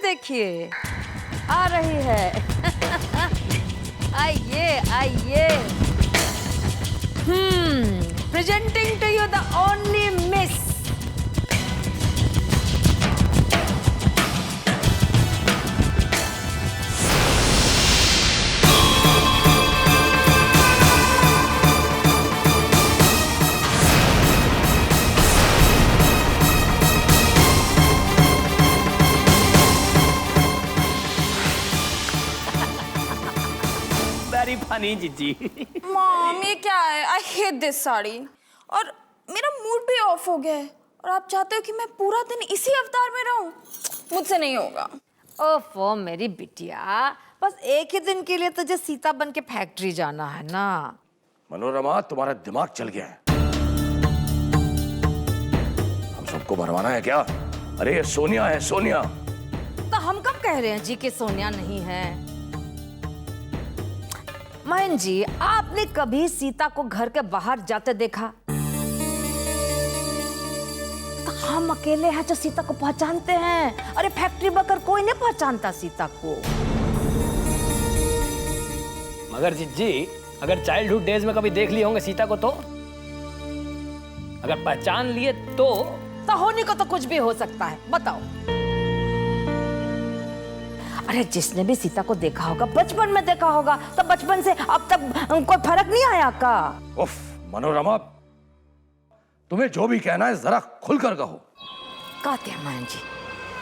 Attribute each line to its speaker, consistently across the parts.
Speaker 1: देखिए आ रही है। आइए आइए। Presenting to you the only miss.
Speaker 2: Funny जीजी।
Speaker 3: मॉम ये क्या है? I hate this sari. और मेरा मूड भी ऑफ हो गया है। और आप चाहते हो कि मैं पूरा दिन इसी अवतार में रहूं? मुझसे नहीं होगा।
Speaker 1: ओफो मेरी बिटिया, बस एक ही दिन के लिए तुझे सीता बन के फैक्ट्री जाना है ना।
Speaker 4: मनोरमा, तुम्हारा दिमाग चल गया है। हम सबको भरवाना है क्या? अरे ये सोनिया है, सोनिया।
Speaker 1: तो हम कब कह रहे हैं जी कि सोनिया नहीं है? मयन जी, आपने कभी सीता को घर के बाहर जाते देखा? तो हम अकेले हैं जो सीता को पहचानते हैं। अरे फैक्ट्री बकर कोई नहीं पहचानता सीता को।
Speaker 2: मगर जीजी, अगर चाइल्डहुड डेज में कभी देख लिए होंगे सीता को, तो अगर पहचान लिए तो
Speaker 1: होने को तो कुछ भी हो सकता है, बताओ। अरे जिसने भी सीता को देखा होगा बचपन में देखा होगा, तो बचपन से अब तक कोई फर्क नहीं आया का?
Speaker 4: उफ मनोरमा, तुम्हें जो भी कहना है जरा खुलकर कहो।
Speaker 1: कहते हैं मयन जी,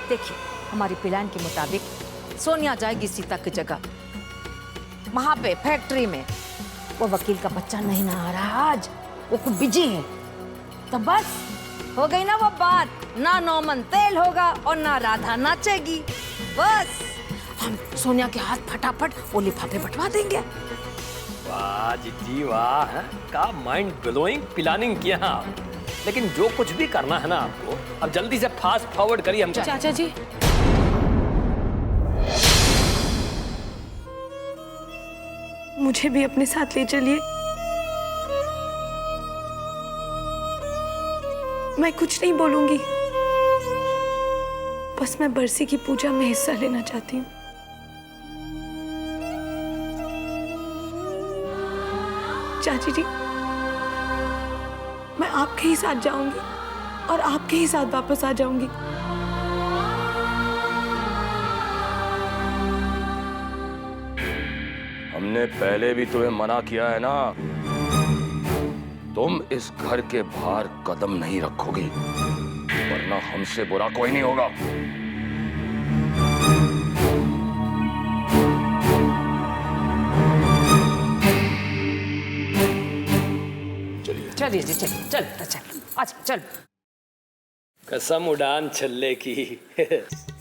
Speaker 1: देखिए हमारी प्लान के मुताबिक सोनिया जाएगी सीता की जगह। वहां पे फैक्ट्री में वो वकील का बच्चा नहीं ना आ रहा आज, वो खूब बिजी है। तो बस हो गई ना वो बात, ना नौमन तेल होगा और ना राधा नाचेगी। बस हम सोनिया के हाथ फटाफट वो लिफाफे बंटवा देंगे।
Speaker 2: वाह जीजी वाह, का माइंड ब्लोइंग प्लानिंग किया आप। लेकिन जो कुछ भी करना है ना आपको, अब जल्दी से फास्ट फॉरवर्ड करिए हम।
Speaker 3: चाचा जी, मुझे भी अपने साथ ले चलिए। मैं कुछ नहीं बोलूंगी, बस मैं बरसी की पूजा में हिस्सा लेना चाहती हूँ। चाची जी, मैं आपके ही साथ जाऊंगी और आपके ही साथ वापस आ जाऊंगी।
Speaker 4: हमने पहले भी तुम्हें मना किया है ना, तुम इस घर के बाहर कदम नहीं रखोगी, वरना हमसे बुरा कोई नहीं होगा।
Speaker 1: चलिए जी, चलिए चल चल अच्छा चल।
Speaker 2: कसम उड़ान छल्ले की।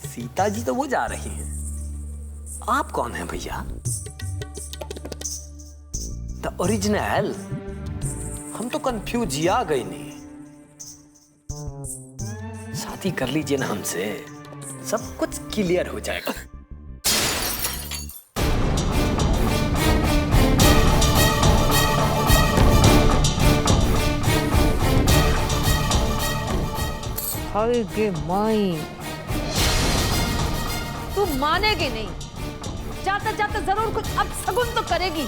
Speaker 2: सीता जी तो वो जा रही हैं, आप कौन हैं भैया? The original. हम तो कंफ्यूज आ गई नहीं। शादी कर लीजिए ना हमसे, सब कुछ क्लियर हो जाएगा।
Speaker 1: हाय गे माई, तू मानेगी नहीं, जाते जाते जरूर कुछ अब सगुन तो करेगी।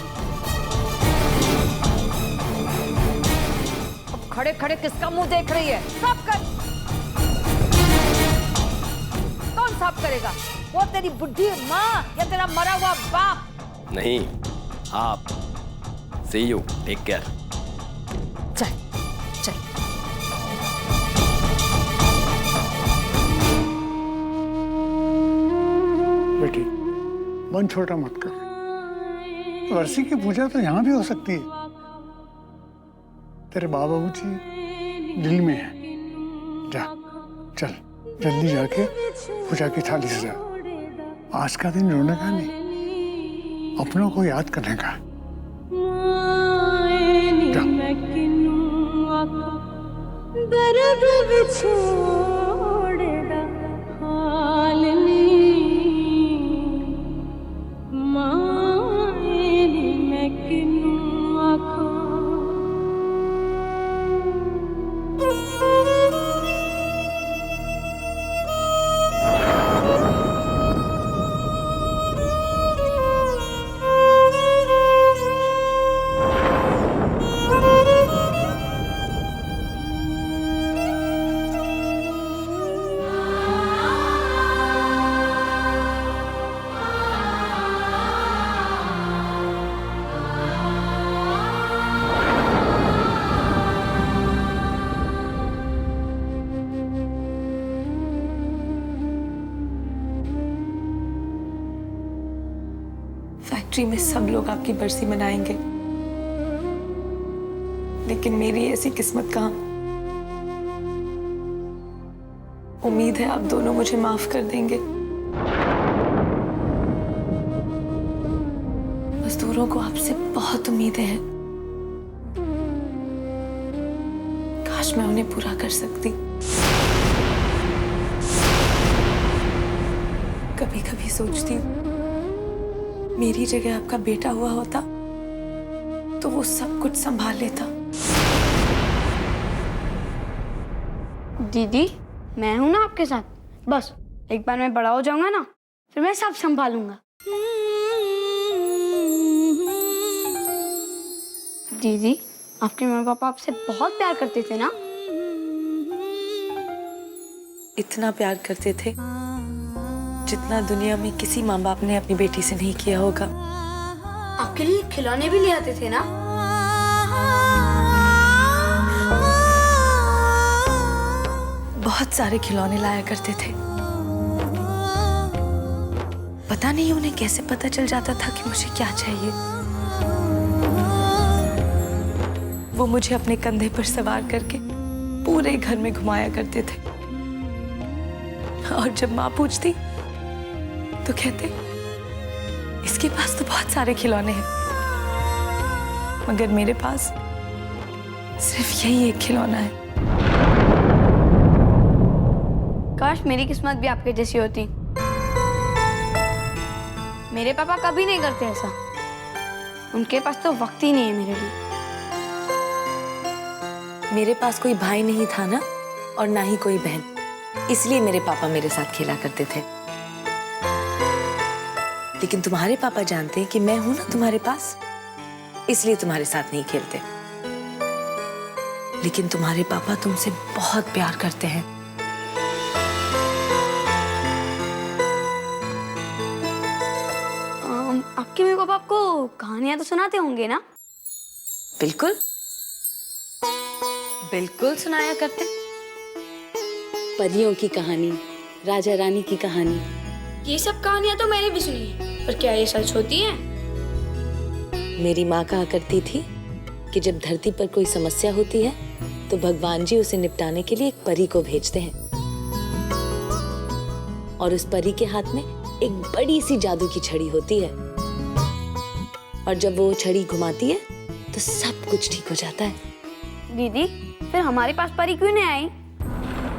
Speaker 1: अब खड़े खड़े किसका मुंह देख रही है? साफ कर। कौन साफ करेगा? वो तेरी बुढ़ी माँ या तेरा मरा हुआ बाप?
Speaker 2: नहीं, आप। सी यू, टेक केयर।
Speaker 1: चल चल।
Speaker 5: बेटी, मन छोटा मत कर। वर्षी की पूजा तो यहाँ भी हो सकती है। तेरे बाबा जी दिल में है। जा, चल जल्दी जाके पूजा की थाली सजा। आज का दिन रोने का नहीं, अपनों को याद करने का। जा।
Speaker 6: फैक्ट्री में सब लोग आपकी बरसी मनाएंगे, लेकिन मेरी ऐसी किस्मत कहाँ। उम्मीद है आप दोनों मुझे माफ कर देंगे। मजदूरों को आपसे बहुत उम्मीदें हैं, काश मैं उन्हें पूरा कर सकती। कभी कभी सोचती हूँ मेरी जगह आपका बेटा हुआ होता तो वो सब कुछ संभाल लेता।
Speaker 7: दीदी, मैं हूं ना आपके साथ। बस एक बार मैं बड़ा हो जाऊंगा ना, फिर मैं सब संभालूंगा। दीदी, आपके मम्मी पापा आपसे बहुत प्यार करते थे ना?
Speaker 6: इतना प्यार करते थे जितना दुनिया में किसी माँ बाप ने अपनी बेटी से नहीं किया होगा।
Speaker 7: आपके लिए खिलौने भी ले आते थे ना?
Speaker 6: बहुत सारे खिलौने लाया करते थे। पता नहीं उन्हें कैसे पता चल जाता था कि मुझे क्या चाहिए। वो मुझे अपने कंधे पर सवार करके पूरे घर में घुमाया करते थे, और जब माँ पूछती तो कहते इसके पास तो बहुत सारे खिलौने हैं, मगर मेरे पास सिर्फ यही एक खिलौना है।
Speaker 7: काश मेरी किस्मत भी आपके जैसी होती। मेरे पापा कभी नहीं करते ऐसा। उनके पास तो वक्त ही नहीं है मेरे लिए।
Speaker 6: मेरे पास कोई भाई नहीं था ना, और ना ही कोई बहन, इसलिए मेरे पापा मेरे साथ खेला करते थे। लेकिन तुम्हारे पापा जानते हैं कि मैं हूं ना तुम्हारे पास, इसलिए तुम्हारे साथ नहीं खेलते। लेकिन तुम्हारे पापा तुमसे बहुत प्यार करते हैं।
Speaker 7: आपके मम्मी पापा आपको कहानियां तो सुनाते होंगे ना?
Speaker 6: बिल्कुल बिल्कुल सुनाया करते।
Speaker 8: परियों की कहानी, राजा रानी की कहानी।
Speaker 7: ये सब कहानियां तो मैंने भी सुनी है, पर क्या ये सच होती हैं?
Speaker 8: मेरी माँ कहा करती थी कि जब धरती पर कोई समस्या होती है तो भगवान जी उसे निपटाने के लिए एक परी को भेजते हैं, और उस परी के हाथ में एक बड़ी सी जादू की छड़ी होती है, और जब वो छड़ी घुमाती है तो सब कुछ ठीक हो जाता है।
Speaker 7: दीदी, फिर हमारे पास परी क्यों नहीं आई?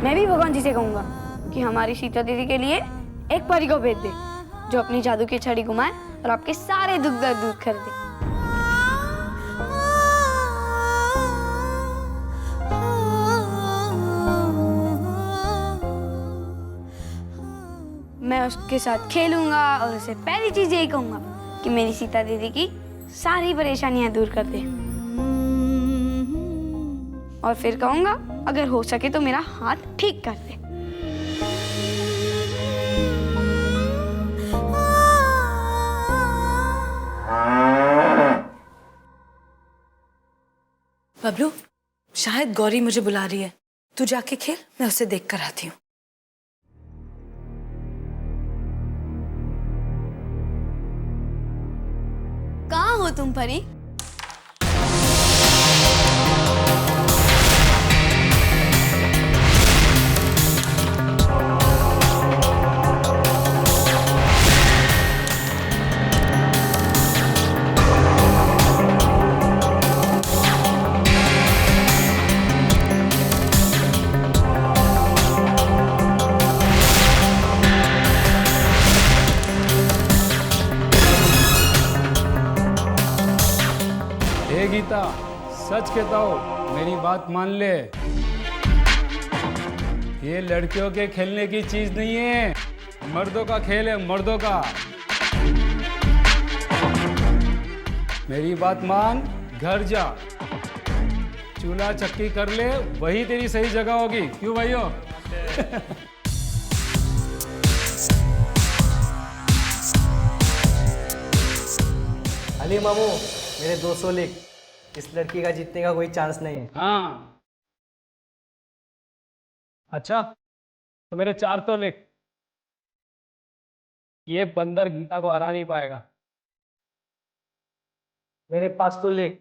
Speaker 7: मैं भी भगवान जी से कहूंगा कि हमारी सीता दीदी के लिए एक परी को भेज दे, जो अपनी जादू की छड़ी घुमाए और आपके सारे दुख दर्द दूर कर दे। मैं उसके साथ खेलूंगा और उसे पहली चीज यही कहूंगा कि मेरी सीता दीदी की सारी परेशानियां दूर कर दे, और फिर कहूंगा अगर हो सके तो मेरा हाथ ठीक कर दे।
Speaker 6: बबलू, शायद गौरी मुझे बुला रही है। तू जाके खेल, मैं उसे देख कर आती हूँ।
Speaker 7: कहाँ हो तुम परी?
Speaker 9: हे गीता, सच कहता हूँ, मेरी बात मान ले। ये लड़कियों के खेलने की चीज नहीं है, मर्दों का खेल है, मर्दों का। मेरी बात मान, घर जा, चूल्हा चक्की कर ले, वही तेरी सही जगह होगी। क्यों भाइयों?
Speaker 10: अली मामू, मेरे 200 लिख। इस लड़की का जीतने का कोई चांस नहीं है।
Speaker 9: हाँ, अच्छा, तो मेरे 4 तो लिख। ये बंदर गीता को हरा नहीं पाएगा।
Speaker 10: मेरे पास तो लिख,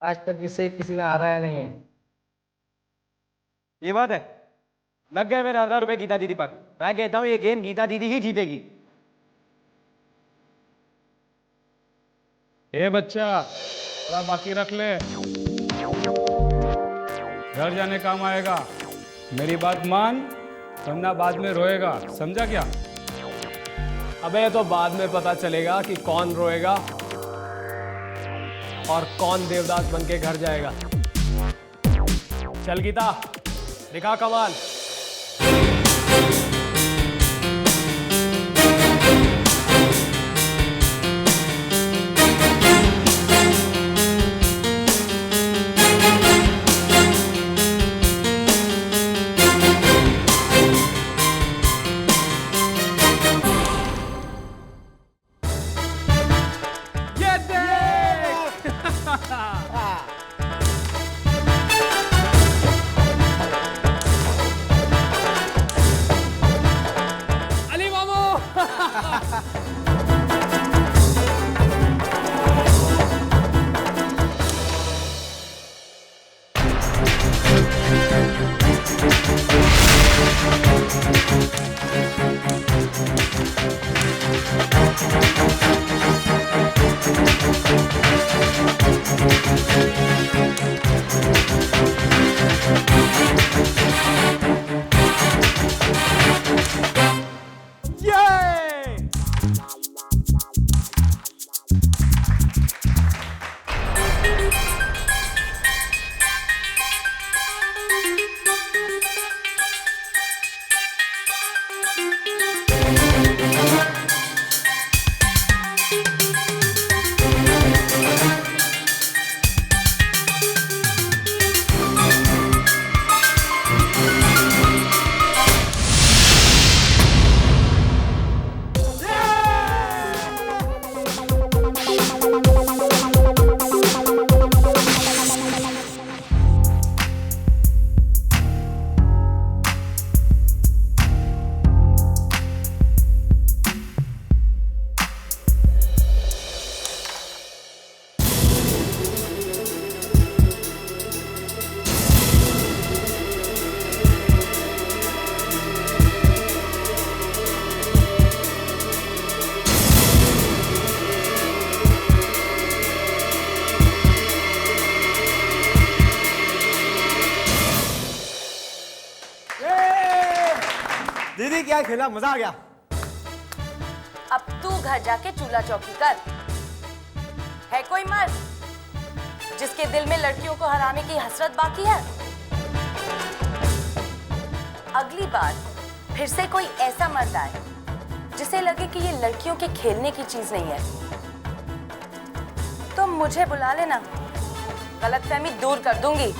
Speaker 10: आज तक इसे किसी ने हराया नहीं है।
Speaker 11: ये बात है, लग गए मेरे 1000 रुपए गीता दीदी पर। मैं कहता हूँ ये गेम गीता दीदी ही जीतेगी।
Speaker 9: ए बच्चा, थोड़ा बाकी रख ले, घर जाने काम आएगा। मेरी बात मान, वरना बाद में रोएगा, समझा क्या?
Speaker 11: अबे ये तो बाद में पता चलेगा कि कौन रोएगा और कौन देवदास बन के घर जाएगा। चल गीता, दिखा कमाल। दीदी क्या खेला, मजा आ गया।
Speaker 8: अब तू घर जाके चूल्हा चौकी कर। है कोई मर्द जिसके दिल में लड़कियों को हराने की हसरत बाकी है? अगली बार फिर से कोई ऐसा मर्द आए जिसे लगे कि ये लड़कियों के खेलने की चीज नहीं है, तो मुझे बुला लेना, गलतफहमी दूर कर दूंगी।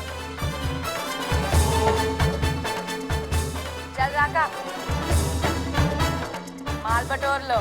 Speaker 8: चल राका, माल बटोर लो।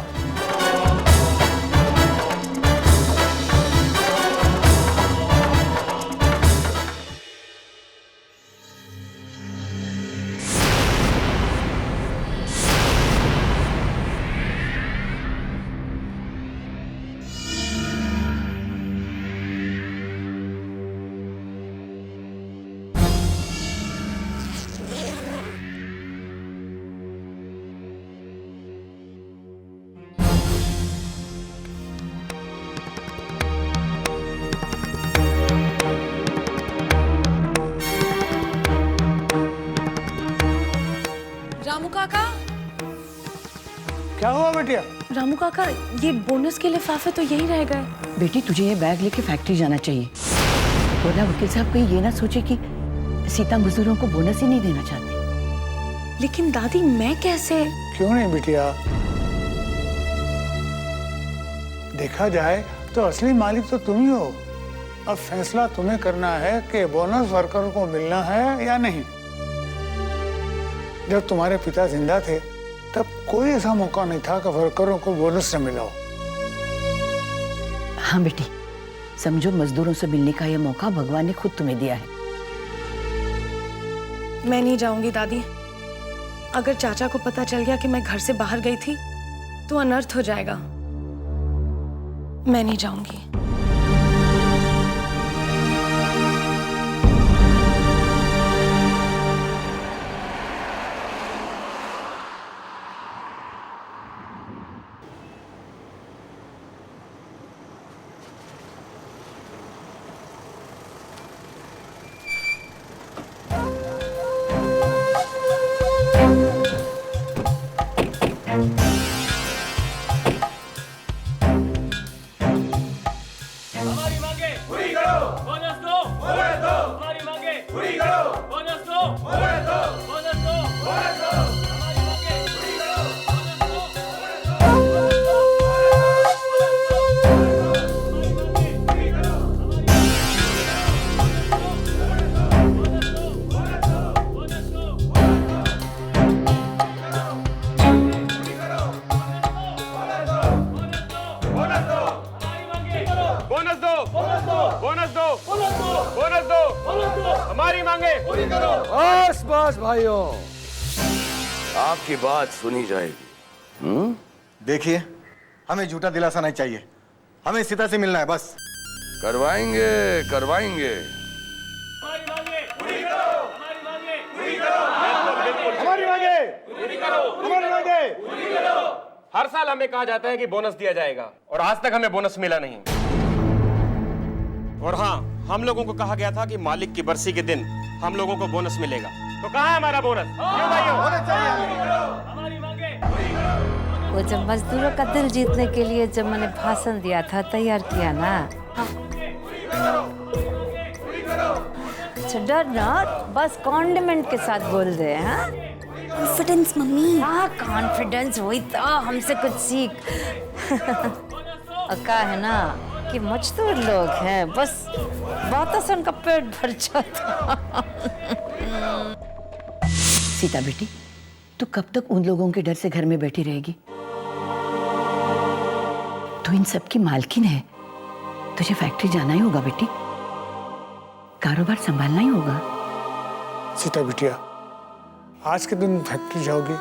Speaker 6: रामू काका,
Speaker 5: क्या हुआ बेटिया?
Speaker 6: रामू काका, ये बोनस के लिफाफे तो यही रह गए।
Speaker 12: बेटी तुझे ये बैग लेके फैक्ट्री जाना चाहिए, वरना वकील साहब कहीं ये ना सोचे कि सीता मजदूरों को बोनस ही नहीं देना चाहती।
Speaker 6: लेकिन दादी मैं कैसे?
Speaker 5: क्यों नहीं बिटिया, देखा जाए तो असली मालिक तो तुम ही हो। अब फैसला तुम्हें करना है कि बोनस वर्कर को मिलना है या नहीं। जब तुम्हारे पिता जिंदा थे तब कोई ऐसा मौका नहीं था कि वर्करों को बोनस न मिला हो।
Speaker 12: हाँ बेटी, समझो मजदूरों से मिलने का ये मौका भगवान ने खुद तुम्हें दिया है।
Speaker 6: मैं नहीं जाऊंगी दादी। अगर चाचा को पता चल गया कि मैं घर से बाहर गई थी तो अनर्थ हो जाएगा। मैं नहीं जाऊंगी।
Speaker 2: हमारी मांगे पूरी करो, बोनस दो, हमारी मांगे पूरी करो, बोनस दो, बोनस दो, हमारी मांगे पूरी करो, हमारी मांगे पूरी करो।
Speaker 4: बस बस भाइयों, आपकी बात सुनी जाएगी।
Speaker 13: देखिए, हमें झूठा दिलासा नहीं चाहिए, हमें सीता से मिलना है बस।
Speaker 4: करवाएंगे करवाएंगे।
Speaker 2: हमारी मांगे पूरी करो, हमारी मांगे पूरी करो,
Speaker 11: हमारी मांगे
Speaker 2: पूरी करो,
Speaker 11: हमारी मांगे
Speaker 2: पूरी करो।
Speaker 11: हर साल हमें कहा जाता है कि बोनस दिया जाएगा और आज तक हमें बोनस मिला नहीं। और हाँ, हम लोगों को कहा गया था कि मालिक की बरसी के दिन हम लोगों को बोनस मिलेगा। तो कहाँ है हमारा बोनस? क्यों भाइयों?
Speaker 2: हमारी मांगे
Speaker 1: वो जब मजदूरों का दिल जीतने के लिए जब मैंने भाषण दिया था, तैयार किया ना। अच्छा, डर ना, बस कॉन्डिमेंट के साथ बोल दे। हाँ,
Speaker 3: कॉन्फिडेंस मम्मी।
Speaker 1: हाँ, कॉन्फिडेंस, वही तो, हमसे कुछ सीख। का है ना कि मजदूर लोग हैं, बस बातों से उनका पेट भर जाता।
Speaker 12: सीता बेटी, तू कब तक उन लोगों के डर से घर में बैठी रहेगी? तू इन सब की मालकिन है, तुझे फैक्ट्री जाना ही होगा बेटी, कारोबार संभालना ही होगा।
Speaker 5: सीता बिटिया, आज के दिन फैक्ट्री जाओगी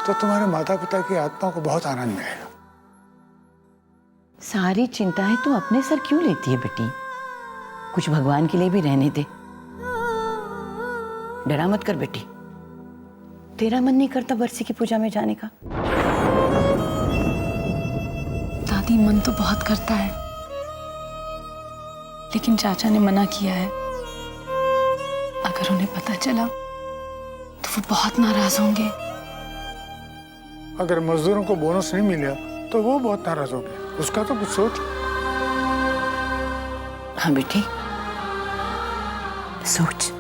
Speaker 5: तो तुम्हारे माता पिता की आत्मा को बहुत आनंद मिलेगा।
Speaker 12: सारी चिंताएं तू अपने सर क्यों लेती है बेटी? कुछ भगवान के लिए भी रहने दे। डरा मत कर बेटी। तेरा मन नहीं करता बरसी की पूजा में जाने का?
Speaker 6: दादी, मन तो बहुत करता है, लेकिन चाचा ने मना किया है। अगर उन्हें पता चला तो वो बहुत नाराज होंगे।
Speaker 5: अगर मजदूरों को बोनस नहीं मिला तो वो बहुत नाराज होंगे, उसका तो कुछ सोच।
Speaker 12: हाँ बेटी, सोच।